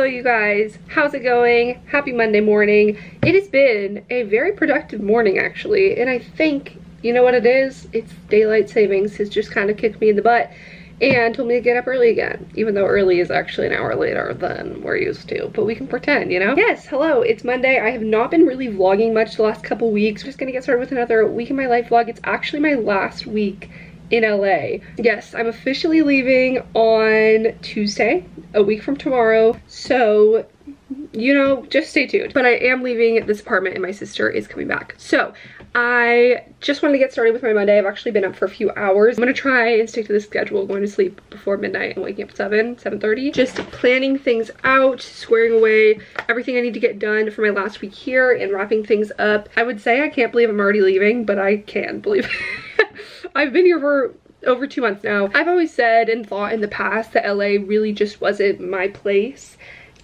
you guys, how's it going? Happy Monday morning. It has been a very productive morning actually, and I think, you know what it is? It's daylight savings has just kind of kicked me in the butt and told me to get up early again, even though early is actually an hour later than we're used to, but we can pretend, you know? Yes, hello, it's Monday. I have not been really vlogging much the last couple weeks. I'm just gonna get started with another week in my life vlog. It's actually my last week in LA. Yes, I'm officially leaving on Tuesday, a week from tomorrow, so you know, just stay tuned. But I am leaving this apartment and my sister is coming back. So I just wanted to get started with my Monday. I've actually been up for a few hours. I'm gonna try and stick to the schedule, going to sleep before midnight and waking up at 7:30. Just planning things out, squaring away everything I need to get done for my last week here and wrapping things up. I would say I can't believe I'm already leaving, but I can believe it. I've been here for over 2 months now. I've always said and thought in the past that LA really just wasn't my place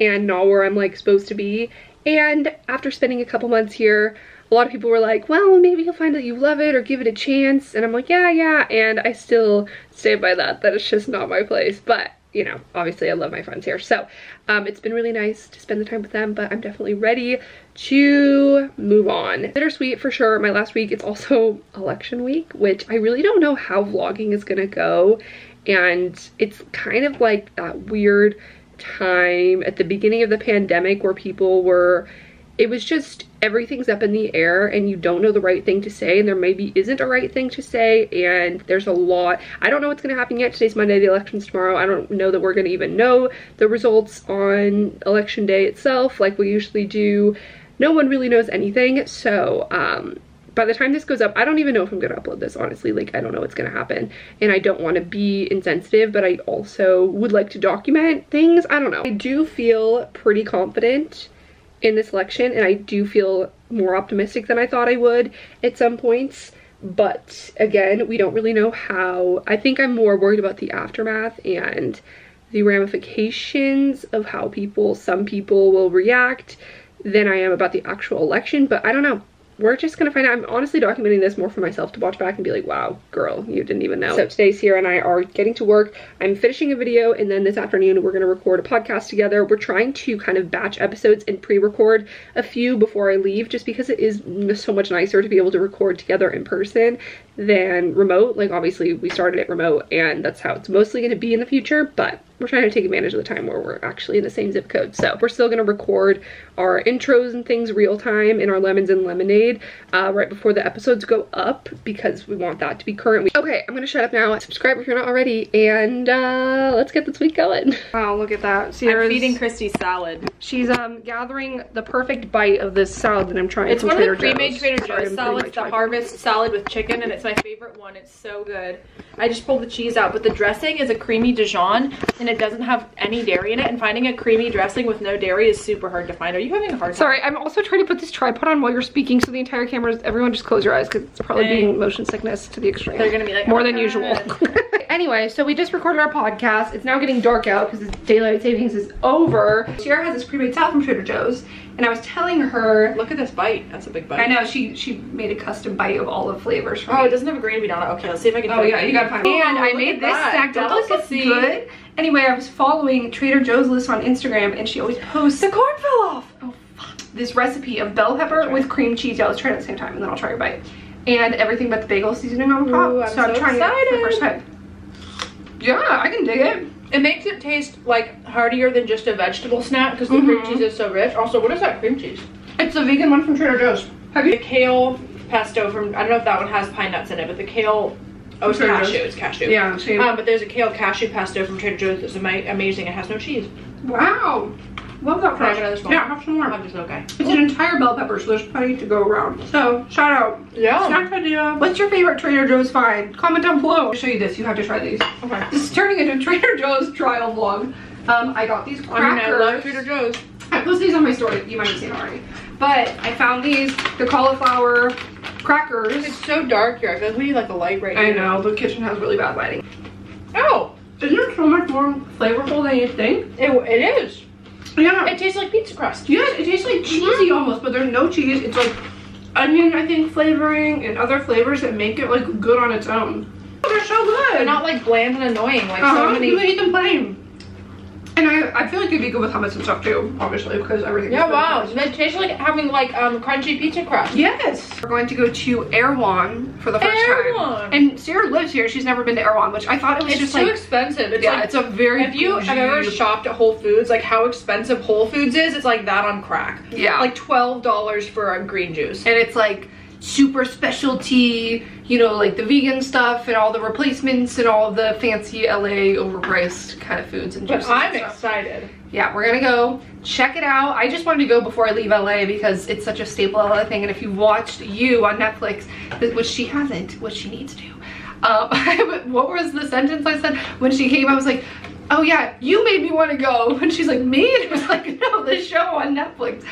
and not where I'm like supposed to be. And after spending a couple months here, a lot of people were like, well, maybe you'll find that you love it or give it a chance. And I'm like, yeah. And I still stand by that it's just not my place. But, you know, obviously I love my friends here. So it's been really nice to spend the time with them, but I'm definitely ready to move on. Bittersweet for sure. My last week, it's also election week, which I really don't know how vlogging is gonna go. And it's kind of like that weird time at the beginning of the pandemic where people were, it was just everything's up in the air and you don't know the right thing to say, and there maybe isn't a right thing to say, and there's a lot. I don't know what's going to happen yet. Today's Monday, the election's tomorrow. I don't know that we're going to even know the results on election day itself like we usually do. No one really knows anything, so by the time this goes up, I don't even know if I'm gonna upload this, honestly. Like, I don't know what's gonna happen, and I don't want to be insensitive, but I also would like to document things. I don't know. I do feel pretty confident in this election, and I do feel more optimistic than I thought I would at some points, but again, we don't really know how. I think I'm more worried about the aftermath and the ramifications of how some people will react than I am about the actual election, but I don't know. We're just gonna find out. I'm honestly documenting this more for myself to watch back and be like, wow, girl, you didn't even know. So today Sierra and I are getting to work. I'm finishing a video, and then this afternoon we're gonna record a podcast together. We're trying to kind of batch episodes and pre-record a few before I leave, just because it is so much nicer to be able to record together in person than remote. Like, obviously we started it remote and that's how it's mostly gonna be in the future, but we're trying to take advantage of the time where we're actually in the same zip code. So we're still gonna record our intros and things real time in our lemons and lemonade right before the episodes go up, because we want that to be current. Okay, I'm gonna shut up now. Subscribe if you're not already, and let's get this week going. Wow, look at that. Sierra's, I'm feeding Kristee salad. She's gathering the perfect bite of this salad that I'm trying. It's one of the pre-made Trader Joe's salads, the harvest salad with chicken, and it's my favorite one. It's so good. I just pulled the cheese out, but the dressing is a creamy Dijon, and it doesn't have any dairy in it, and finding a creamy dressing with no dairy is super hard to find. Are you having a hard time? Sorry, I'm also trying to put this tripod on while you're speaking, so the entire camera is, everyone just close your eyes, because it's probably being motion sickness to the extreme. They're gonna be like, more than usual. Anyway, so we just recorded our podcast. It's now getting dark out because daylight savings is over. Sierra has this pre-made salad from Trader Joe's, and I was telling her, look at this bite. That's a big bite. I know, she made a custom bite of all the flavors for me. Oh, it doesn't have a green bean on it. Okay, let's see if I can. Oh yeah, you gotta find it. And I made this snack. Don't this look good? Anyway, I was following Trader Joe's list on Instagram, and she always posts. The corn fell off. Oh fuck! This recipe of bell pepper with cream cheese. Yeah, let's try it at the same time, and then I'll try your bite. And everything but the bagel seasoning on top. Ooh, so I'm trying it for the first time. Yeah, I can dig it. It makes it taste like heartier than just a vegetable snack because the cream cheese is so rich. Also, what is that cream cheese? It's the vegan one from Trader Joe's. Have you? The kale pesto from, I don't know if that one has pine nuts in it, but the kale, oh, it's cashew. It's cashew. Yeah, same. But there's a kale cashew pesto from Trader Joe's that's amazing. It has no cheese. Wow. Love that. Can I have another small? Yeah, have some more. I'm just okay. It's an entire bell pepper, so there's plenty to go around. So, shout out. Yeah. Snack idea. What's your favorite Trader Joe's find? Comment down below. I'll show you this. You have to try these. Okay. This is turning into a Trader Joe's trial vlog. I got these crackers. I mean, I love Trader Joe's. I posted these on my story. You might have seen it already. But I found these, the cauliflower crackers. It's so dark here. I feel like we need like the light right now. I know. The kitchen has really bad lighting. Oh. Isn't it so much more flavorful than you think? It is. Yeah. It tastes like pizza crust. Yes, it tastes like cheesy almost, but there's no cheese. It's like onion, I think, flavoring and other flavors that make it like good on its own. Oh, they're so good. They're not like bland and annoying like so many. You can eat them plain. And I feel like it'd be good with hummus and stuff too, obviously, because everything. Yeah, wow. It tastes like having like crunchy pizza crust. Yes. We're going to go to Erewhon for the first time. And Sarah lives here. She's never been to Erewhon, which I thought it was just like too expensive. It's like, it's a very if you have ever shopped at Whole Foods, like how expensive Whole Foods is, it's like that on crack. Yeah. Like $12 for a green juice. And it's like super specialty, you know, like the vegan stuff and all the replacements and all the fancy LA overpriced kind of foods and juices. But I'm excited. Yeah, we're gonna go check it out. I just wanted to go before I leave LA because it's such a staple LA thing. And if you've watched You on Netflix, which she hasn't, what she needs to do. What was the sentence I said? When she came, I was like, oh yeah, you made me want to go. And she's like, me? And it was like, no, the show on Netflix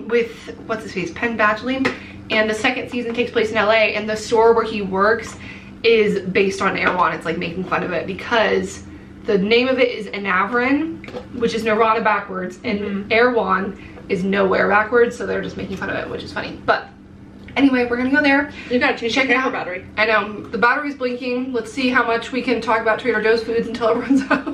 with, what's his face, Penn Badgley. And the second season takes place in LA, and the store where he works is based on Erewhon. It's like making fun of it because the name of it is Enavrin, which is Nirvana backwards, and Erewhon is nowhere backwards, so they're just making fun of it, which is funny. But anyway, we're gonna go there. You gotta change your camera battery. I know, the battery's blinking. Let's see how much we can talk about Trader Joe's foods until it runs out.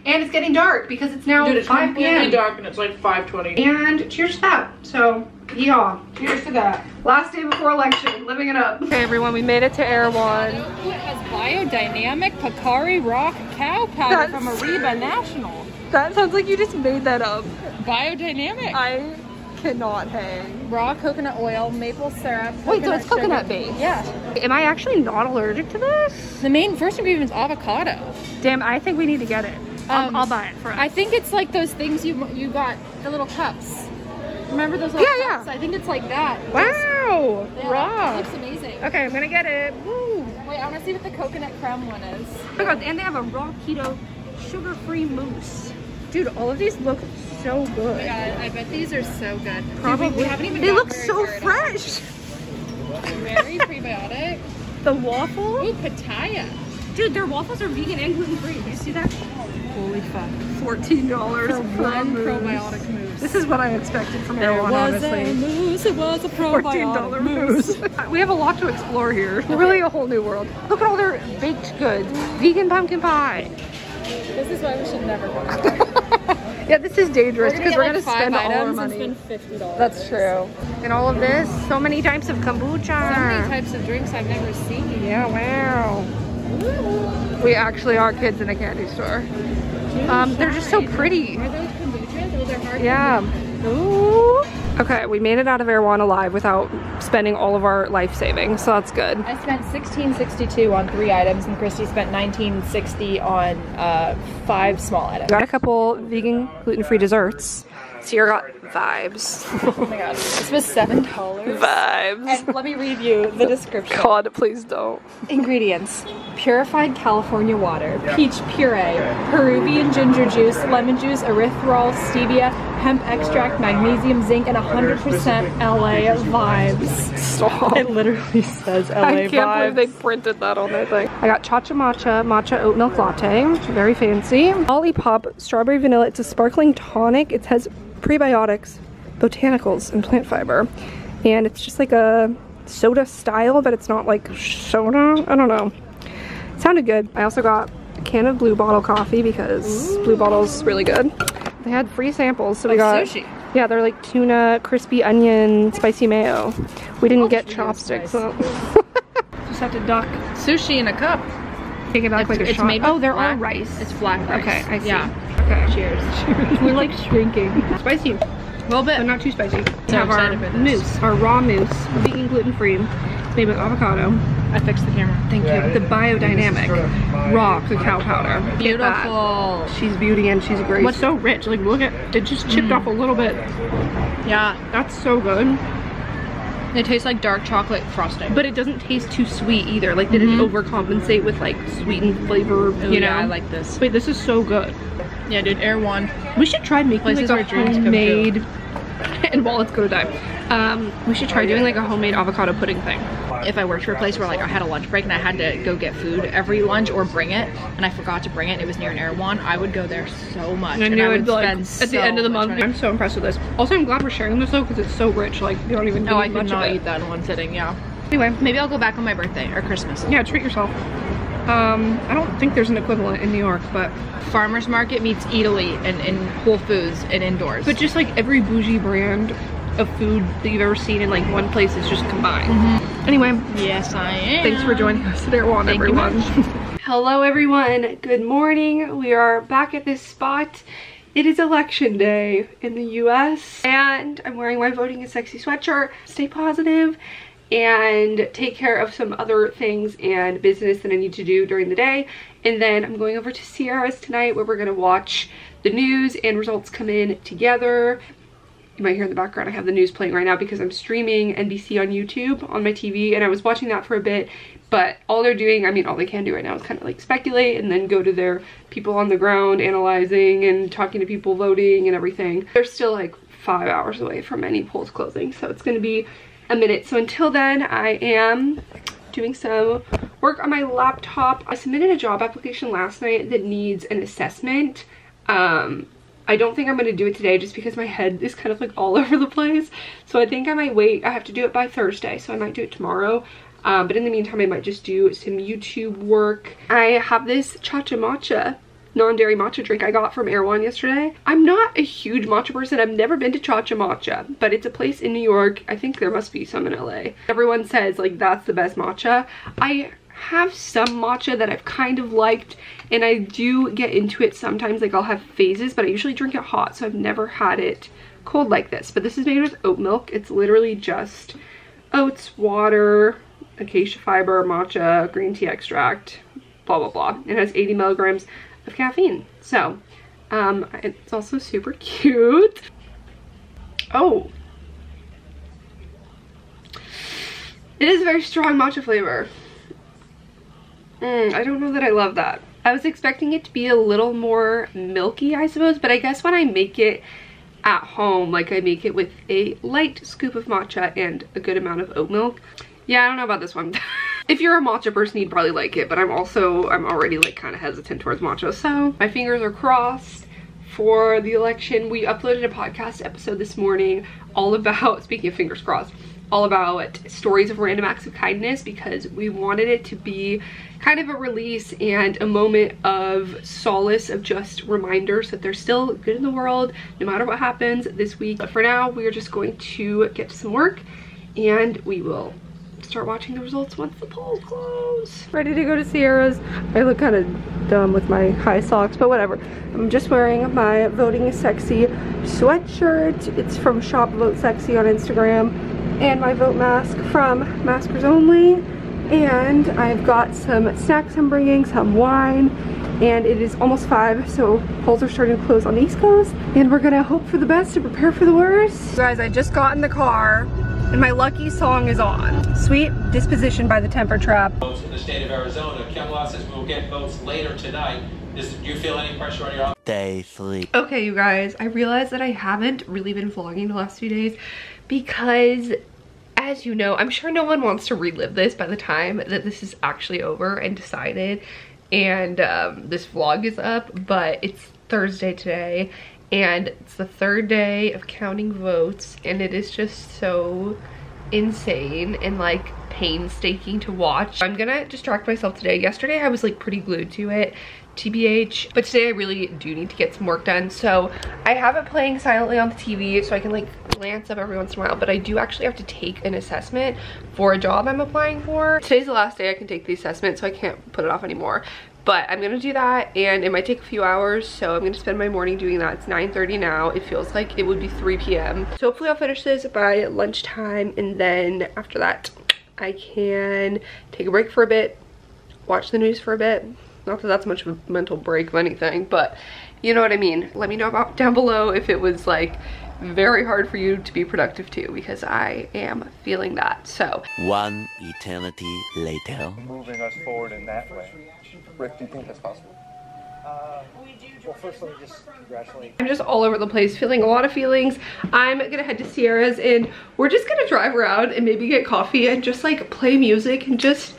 And it's getting dark because it's now 5 p.m. It's dark and it's like 5:20. And cheers to that. So, yeehaw. Cheers to that. Last day before election, living it up. Okay, everyone, we made it to Erewhon. It has biodynamic Picari rock cow powder from Ariba National. That sounds like you just made that up. Biodynamic. I cannot hang. Raw coconut oil, maple syrup. Wait, so it's coconut sugar. based? Yeah. Am I actually not allergic to this? The main first ingredient is avocado. Damn, I think we need to get it. I'll buy it for us. I think it's like those things you got, the little cups. Remember those little cups? I think it's like that. Wow. Yeah, Raw. it looks amazing. Okay, I'm gonna get it. Woo. Wait, I want to see what the coconut creme one is. Oh my god, and they have a raw keto sugar-free mousse. Dude, all of these look so good. Oh my god, I bet these are so good. Probably. Dude, we haven't even they gotten look very so far fresh. Very prebiotic. The waffle? Ooh, pitaya. Dude, their waffles are vegan and gluten-free. Do you see that? Holy fuck. $14 for one probiotic mousse. This is what I expected from Erewhon, honestly. It was a probiotic mousse. We have a lot to explore here. Really a whole new world. Look at all their baked goods. Vegan pumpkin pie. This is why we should never go. Yeah, this is dangerous because we're gonna like spend all our and money. spend $50. That's true. And all of this, so many types of kombucha. So many types of drinks I've never seen. Yeah, wow. We actually are kids in a candy store. They're just so pretty. Are those kombucha? Those are hard. Yeah. Ooh. Okay, we made it out of Erewhon alive without spending all of our life savings, so that's good. I spent $16.62 on 3 items, and Kristee spent $19.60 on 5 small items. Got a couple vegan gluten-free desserts. Sierra got vibes. Oh my god, this was $7. Vibes. And let me read you the description. God, please don't. Ingredients: purified California water, peach puree, Peruvian ginger juice, lemon juice, erythritol, stevia, hemp extract, magnesium, zinc, and 100% LA vibes. Stop. It literally says LA I can't vibes. believe they printed that on their thing. I got Cha-Cha Matcha oat milk latte, very fancy. Lollipop strawberry vanilla. It's a sparkling tonic. It has prebiotics, botanicals, and plant fiber. And it's just like a soda style, but it's not like soda. I don't know. It sounded good. I also got a can of Blue Bottle coffee because Blue Bottle's really good. They had free samples, so we got sushi. Yeah, they're like tuna, crispy onion, spicy mayo. We didn't get chopsticks, so just have to duck. Sushi in a cup. Take it back like a it's shot. made with they're black, all rice. It's black rice. Okay, I see. Yeah. Okay. Cheers. We're like shrinking. Spicy, A little bit. but not too spicy. We So have our excited for this. mousse, our raw mousse, vegan gluten-free. It's made with avocado. I fixed the camera. Thank you. The biodynamic raw cacao powder. Look at Beautiful. that. She's beauty and she's great. What's so rich? Like, look at it, just chipped off a little bit. Yeah. That's so good. It tastes like dark chocolate frosting. But it doesn't taste too sweet either. Like, did it overcompensate with like sweetened flavor? Ooh, You know, yeah, I like this. Wait, this is so good. Yeah, dude, Erewhon. We should try making Places like where a dreams come homemade. And wallets go to die. We should try doing like a homemade avocado pudding thing. If I worked for a place where like I had a lunch break and I had to go get food every lunch or bring it, and I forgot to bring it, and it was near an Erewhon, I would go there so much. And I would like, spend at the end of the so much month. money. I'm so impressed with this. Also, I'm glad we're sharing this though, because it's so rich. Like, you don't even need No, I much could not of it. eat that in one sitting. Yeah. Anyway, Maybe I'll go back on my birthday or Christmas. yeah, treat yourself. I don't think there's an equivalent in New York, but Farmer's Market meets Eataly and Whole Foods and indoors. but just like every bougie brand of food that you've ever seen in like one place is just combined. Anyway, Yes, I am. thanks for joining us today, everyone. Hello everyone, good morning. We are back at this spot. It is election day in the US and I'm wearing my Voting is Sexy sweatshirt. Stay positive and take care of some other things and business that I need to do during the day. And then I'm going over to Sierra's tonight where we're gonna watch the news and results come in together. You might hear in the background I have the news playing right now because I'm streaming NBC on YouTube on my TV, and I was watching that for a bit, but all they're doing, I mean all they can do right now is kind of like speculate and then go to their people on the ground analyzing and talking to people voting and everything. They're still like 5 hours away from any polls closing, so it's going to be a minute. So until then I am doing some work on my laptop. I submitted a job application last night that needs an assessment. I don't think I'm going to do it today just because my head is kind of like all over the place. So I think I might wait. I have to do it by Thursday, so I might do it tomorrow. But in the meantime, I might just do some YouTube work. I have this Cha-Cha Matcha, non-dairy matcha drink I got from Erewhon yesterday. I'm not a huge matcha person. I've never been to Cha-Cha Matcha, but it's a place in New York. I think there must be some in LA. Everyone says like that's the best matcha. I have some matcha that I've kind of liked, and I do get into it sometimes. Like I'll have phases, but I usually drink it hot, so I've never had it cold like this. But this is made with oat milk. It's literally just oats, water, acacia fiber, matcha, green tea extract, blah blah blah. It has 80 milligrams of caffeine, so it's also super cute. Oh, it is a very strong matcha flavor. I don't know that I love that. I was expecting it to be a little more milky, I suppose, but I guess when I make it at home, like I make it with a light scoop of matcha and a good amount of oat milk. Yeah, I don't know about this one. If you're a matcha person, you'd probably like it, but I'm already like kind of hesitant towards matcha, so my fingers are crossed for the election. We uploaded a podcast episode this morning all about, speaking of fingers crossed, all about stories of random acts of kindness, because we wanted it to be kind of a release and a moment of solace, of just reminders that there's still good in the world no matter what happens this week. But for now, we are just going to get to some work and we will start watching the results once the polls close. Ready to go to Sierra's. I look kind of dumb with my high socks, but whatever. I'm just wearing my Voting is Sexy sweatshirt. It's from Shop Vote Sexy on Instagram, and my vote mask from Maskers Only. And I've got some snacks I'm bringing, some wine, and it is almost 5, so polls are starting to close on the East Coast, and we're gonna hope for the best and prepare for the worst. Guys, I just got in the car and my lucky song is on. Sweet Disposition by the Temper Trap. Votes in the state of Arizona. Ken Law says we will get votes later tonight. Do you feel any pressure on your own? Day 3. Okay, you guys, I realized that I haven't really been vlogging the last few days because, as you know, I'm sure no one wants to relive this by the time that this is actually over and decided and this vlog is up, but it's Thursday today and it's the 3rd day of counting votes, and it is just so insane and like painstaking to watch. I'm gonna distract myself today. Yesterday I was like pretty glued to it, TBH, but today I really do need to get some work done, so I have it playing silently on the TV so I can like glance up every once in a while, but I do actually have to take an assessment for a job I'm applying for. Today's the last day I can take the assessment, so I can't put it off anymore, but I'm gonna do that, and it might take a few hours, so I'm gonna spend my morning doing that. It's 9:30 now. It feels like it would be 3 p.m. so hopefully I'll finish this by lunchtime, and then after that I can take a break for a bit, watch the news for a bit. Not that that's much of a mental break of anything, but you know what I mean. Let me know about down below if it was like very hard for you to be productive too, because I am feeling that. So 1 eternity later. Moving us forward in that way. Rick, do you think that's possible? Well, first let me just congratulate. I'm just all over the place, feeling a lot of feelings. I'm gonna head to Sierra's and we're just gonna drive around and maybe get coffee and just like play music and just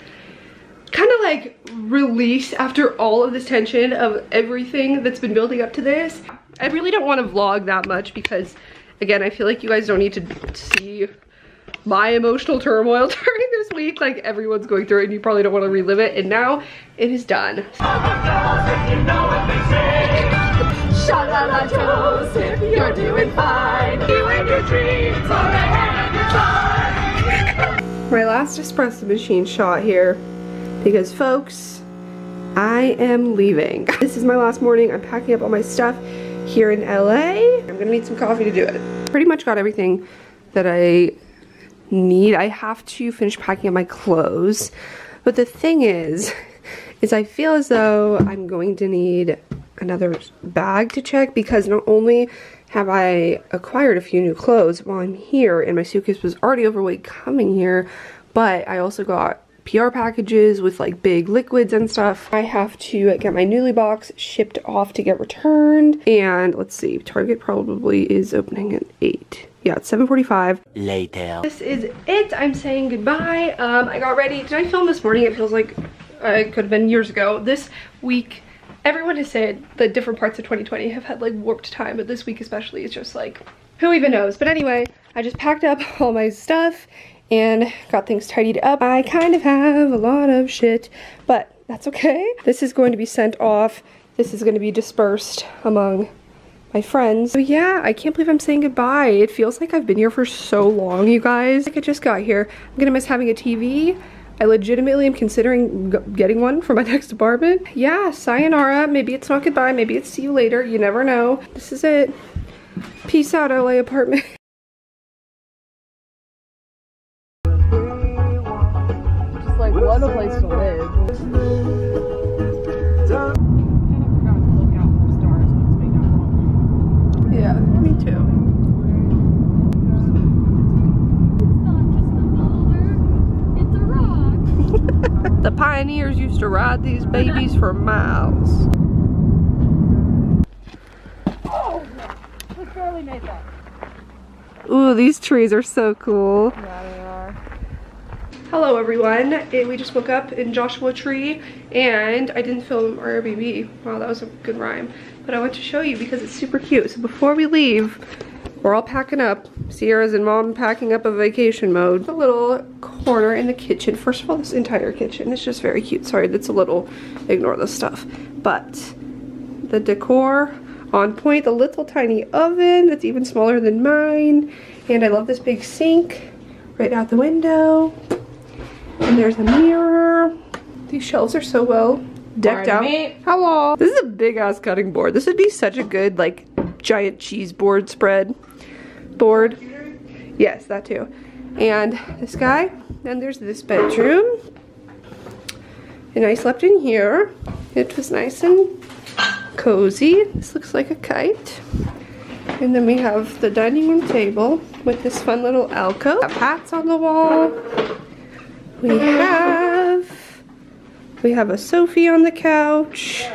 kind of like release after all of this tension of everything that's been building up to this. I really don't want to vlog that much because, again, I feel like you guys don't need to see my emotional turmoil during this week. Like everyone's going through it and you probably don't want to relive it. And now it is done. Sha-la-la toes, if you're doing fine. You and your dreams are ahead of your time. My last espresso machine shot here because folks, I am leaving. This is my last morning. I'm packing up all my stuff here in LA. I'm gonna need some coffee to do it. Pretty much got everything that I need. I have to finish packing up my clothes. But the thing is I feel as though I'm going to need another bag to check because not only have I acquired a few new clothes while I'm here and my suitcase was already overweight coming here, but I also got PR packages with like big liquids and stuff. I have to get my Newly box shipped off to get returned. And let's see, Target probably is opening at 8. Yeah, it's 7:45. Later. This is it. I'm saying goodbye. I got ready. Did I film this morning? It feels like it could have been years ago. This week, everyone has said that different parts of 2020 have had like warped time, but this week especially is just like, who even knows? But anyway, I just packed up all my stuff and got things tidied up. I kind of have a lot of shit, but that's okay. This is going to be sent off. This is going to be dispersed among my friends. So yeah, I can't believe I'm saying goodbye. It feels like I've been here for so long, you guys. Like I just got here. I'm gonna miss having a TV. I legitimately am considering getting one for my next apartment. Yeah, sayonara. Maybe it's not goodbye. Maybe it's see you later. You never know. This is it. Peace out, LA apartment. Just like what a place to live. Yeah, me too. The pioneers used to ride these babies for miles. Oh, we barely made that. Ooh, these trees are so cool. Yeah, they are. Hello everyone. We just woke up in Joshua Tree and I didn't film our Airbnb. Wow, that was a good rhyme. But I want to show you because it's super cute. So before we leave, we're all packing up. Sierra's and Mom packing up a vacation mode. A little corner in the kitchen. First of all, this entire kitchen is just very cute. Sorry, that's a little, ignore this stuff. But the decor on point. The little tiny oven that's even smaller than mine. And I love this big sink right out the window. And there's a mirror. These shelves are so well decked out. Hello. This is a big ass cutting board. This would be such a good like giant cheese board spread board. Yes, that too. And this guy. Then there's this bedroom. And I slept in here. It was nice and cozy. This looks like a kite. And then we have the dining room table with this fun little alcove. We have hats on the wall. We have a Sophie on the couch.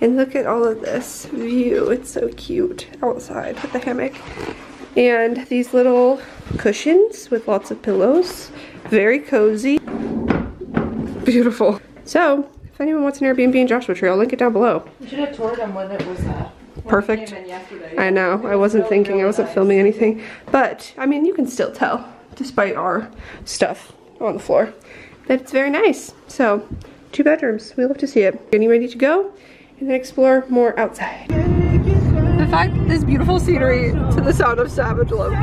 And look at all of this view. It's so cute outside with the hammock. And these little cushions with lots of pillows. Very cozy. Beautiful. So, if anyone wants an Airbnb in Joshua Tree, I'll link it down below. You should have toured them when it was perfect. I know. I wasn't thinking. I wasn't filming anything. But, I mean, you can still tell, despite our stuff on the floor, that it's very nice. So, 2 bedrooms. We love to see it. Getting ready to go and then explore more outside. The fact that this beautiful scenery to the sound of Savage Love.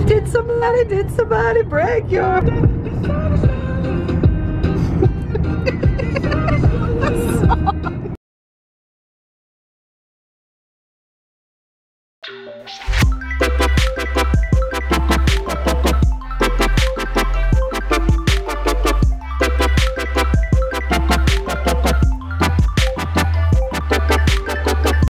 Did somebody break your... song.